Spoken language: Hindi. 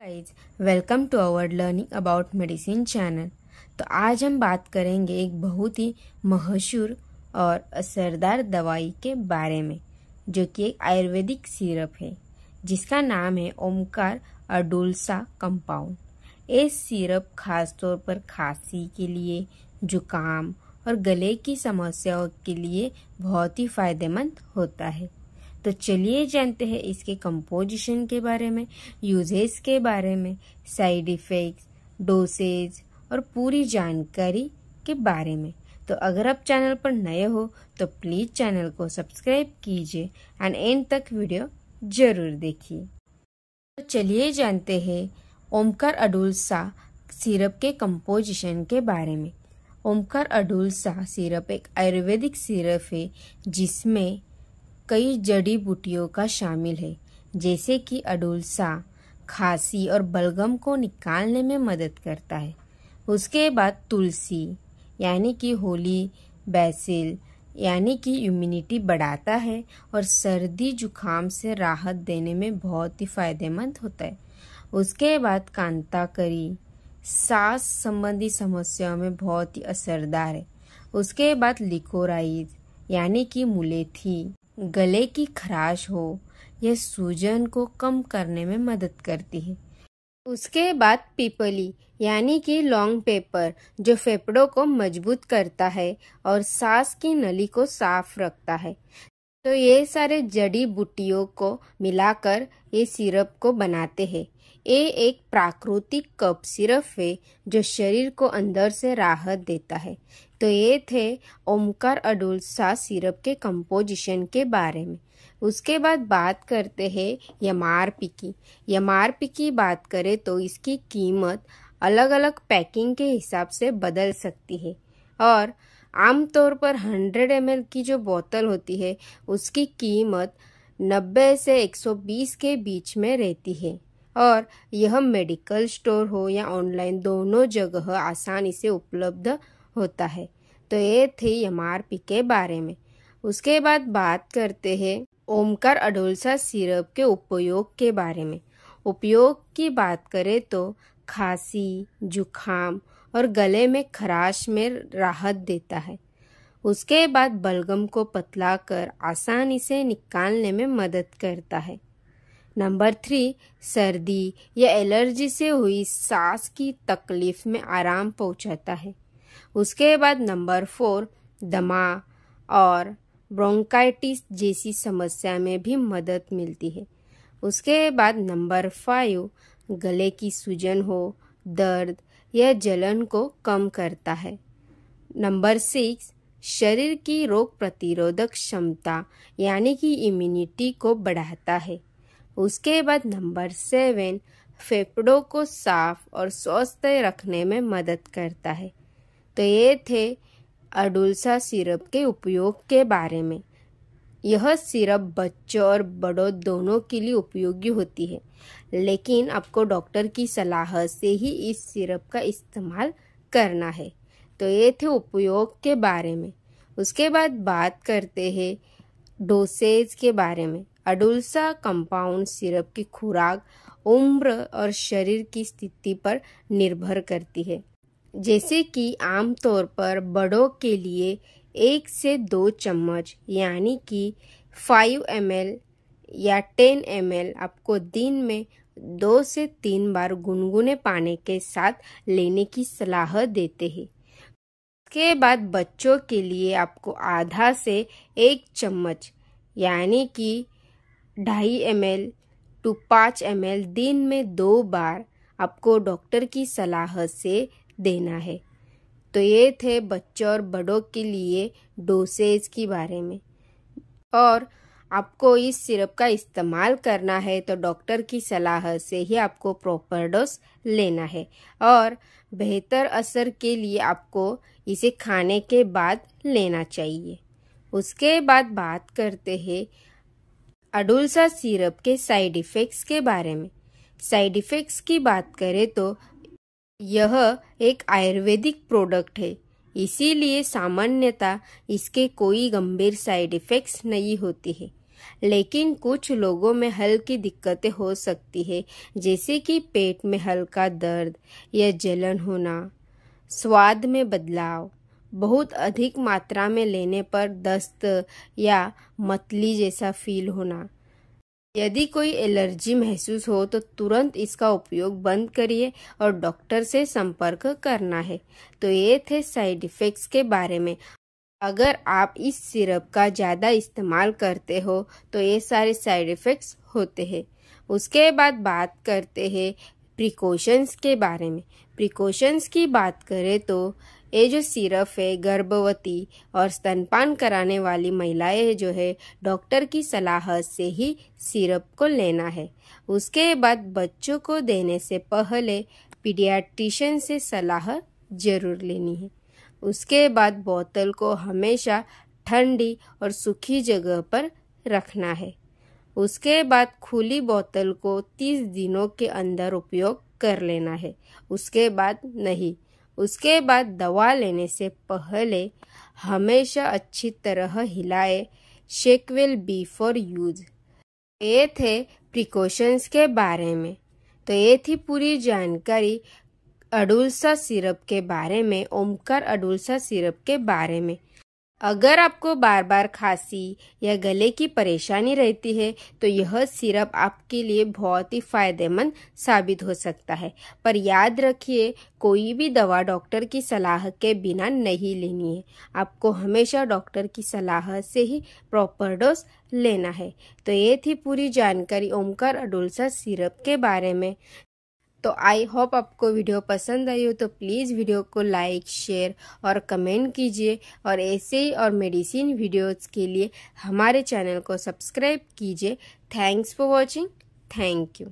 Guys, welcome to our learning about medicine channel. तो आज हम बात करेंगे एक बहुत ही मशहूर और असरदार दवाई के बारे में, जो कि एक आयुर्वेदिक सिरप है जिसका नाम है ओमकार अडुलसा कंपाउंड। ये सिरप खास तौर पर खांसी के लिए, जुकाम और गले की समस्याओं के लिए बहुत ही फायदेमंद होता है। तो चलिए जानते हैं इसके कंपोजिशन के बारे में, यूजेस के बारे में, साइड इफ़ेक्ट्स, डोसेज और पूरी जानकारी के बारे में। तो अगर आप चैनल पर नए हो तो प्लीज़ चैनल को सब्सक्राइब कीजिए एंड एंड तक वीडियो जरूर देखिए। तो चलिए जानते हैं ओमकार अडुलसा सिरप के कंपोजिशन के बारे में। ओमकार अडुलसा सिरप एक आयुर्वेदिक सिरप है जिसमें कई जड़ी बूटियों का शामिल है, जैसे कि अडुलसा खांसी और बलगम को निकालने में मदद करता है। उसके बाद तुलसी यानी कि होली बैसिल यानी कि इम्यूनिटी बढ़ाता है और सर्दी जुकाम से राहत देने में बहुत ही फायदेमंद होता है। उसके बाद कांताकरी सांस संबंधी समस्याओं में बहुत ही असरदार है। उसके बाद लिकोराइज यानी कि मुलेठी गले की खराश हो यह सूजन को कम करने में मदद करती है। उसके बाद पीपली यानी कि लॉन्ग पेपर जो फेफड़ों को मजबूत करता है और सांस की नली को साफ रखता है। तो ये सारे जड़ी बूटियों को मिलाकर ये सिरप को बनाते हैं। ये एक प्राकृतिक कफ सिरप है जो शरीर को अंदर से राहत देता है। तो ये थे ओमकार अडुलसा सिरप के कंपोजिशन के बारे में। उसके बाद बात करते हैं एमआरपी की। एमआरपी की बात करें तो इसकी कीमत अलग अलग पैकिंग के हिसाब से बदल सकती है और आमतौर पर 100 ml की जो बोतल होती है उसकी कीमत 90 से 120 के बीच में रहती है और यह मेडिकल स्टोर हो या ऑनलाइन दोनों जगह आसानी से उपलब्ध होता है। तो ये थे एमआरपी के बारे में। उसके बाद बात करते हैं ओमकार अडुलसा सिरप के उपयोग के बारे में। उपयोग की बात करें तो खांसी, जुकाम और गले में खराश में राहत देता है। उसके बाद बलगम को पतला कर आसानी से निकालने में मदद करता है। नंबर 3, सर्दी या एलर्जी से हुई सांस की तकलीफ में आराम पहुंचाता है। उसके बाद नंबर 4, दमा और ब्रोंकाइटिस जैसी समस्या में भी मदद मिलती है। उसके बाद नंबर 5, गले की सूजन हो, दर्द या जलन को कम करता है। नंबर 6, शरीर की रोग प्रतिरोधक क्षमता यानी कि इम्यूनिटी को बढ़ाता है। उसके बाद नंबर 7, फेफड़ों को साफ और स्वस्थ रखने में मदद करता है। तो ये थे अडुलसा सिरप के उपयोग के बारे में। यह सिरप बच्चों और बड़ों दोनों के लिए उपयोगी होती है, लेकिन आपको डॉक्टर की सलाह से ही इस सिरप का इस्तेमाल करना है। तो ये थे उपयोग के बारे में। उसके बाद बात करते हैं डोसेज के बारे में। अडुलसा कंपाउंड सिरप की खुराक उम्र और शरीर की स्थिति पर निर्भर करती है, जैसे कि आमतौर पर बड़ों के लिए 1 से 2 चम्मच यानी कि 5 ml या 10 ml आपको दिन में 2 से 3 बार गुनगुने पानी के साथ लेने की सलाह देते हैं। उसके बाद बच्चों के लिए आपको आधा से 1 चम्मच यानी कि 2.5 ml to 5 ml दिन में 2 बार आपको डॉक्टर की सलाह से देना है। तो ये थे बच्चों और बड़ों के लिए डोसेज के बारे में। और आपको इस सिरप का इस्तेमाल करना है तो डॉक्टर की सलाह से ही आपको प्रॉपर डोज लेना है और बेहतर असर के लिए आपको इसे खाने के बाद लेना चाहिए। उसके बाद बात करते हैं अडुलसा सिरप के साइड इफ़ेक्ट्स के बारे में। साइड इफ़ेक्ट्स की बात करें तो यह एक आयुर्वेदिक प्रोडक्ट है, इसीलिए सामान्यतः इसके कोई गंभीर साइड इफ़ेक्ट्स नहीं होती है। लेकिन कुछ लोगों में हल्की दिक्कतें हो सकती है, जैसे कि पेट में हल्का दर्द या जलन होना, स्वाद में बदलाव, बहुत अधिक मात्रा में लेने पर दस्त या मतली जैसा फील होना। यदि कोई एलर्जी महसूस हो तो तुरंत इसका उपयोग बंद करिए और डॉक्टर से संपर्क करना है। तो ये थे साइड इफ़ेक्ट्स के बारे में। अगर आप इस सिरप का ज़्यादा इस्तेमाल करते हो तो ये सारे साइड इफ़ेक्ट्स होते हैं। उसके बाद बात करते हैं प्रिकॉशंस के बारे में। प्रिकॉशंस की बात करें तो ये जो सिरप है, गर्भवती और स्तनपान कराने वाली महिलाएं जो है, डॉक्टर की सलाह से ही सिरप को लेना है। उसके बाद बच्चों को देने से पहले पीडियाट्रिशियन से सलाह जरूर लेनी है। उसके बाद बोतल को हमेशा ठंडी और सूखी जगह पर रखना है। उसके बाद खुली बोतल को 30 दिनों के अंदर उपयोग कर लेना है, उसके बाद नहीं। उसके बाद दवा लेने से पहले हमेशा अच्छी तरह हिलाए। Shake well before use. ये थे प्रिकॉशंस के बारे में। तो ये थी पूरी जानकारी अडुलसा सिरप के बारे में, ओमकार अडुलसा सिरप के बारे में। अगर आपको बार बार खांसी या गले की परेशानी रहती है तो यह सिरप आपके लिए बहुत ही फायदेमंद साबित हो सकता है। पर याद रखिए, कोई भी दवा डॉक्टर की सलाह के बिना नहीं लेनी है। आपको हमेशा डॉक्टर की सलाह से ही प्रॉपर डोज लेना है। तो ये थी पूरी जानकारी ओमकार अडुलसा सिरप के बारे में। तो आई होप आपको वीडियो पसंद आई हो, तो प्लीज़ वीडियो को लाइक, शेयर और कमेंट कीजिए। और ऐसे ही और मेडिसिन वीडियोज़ के लिए हमारे चैनल को सब्सक्राइब कीजिए। Thanks for watching. Thank you.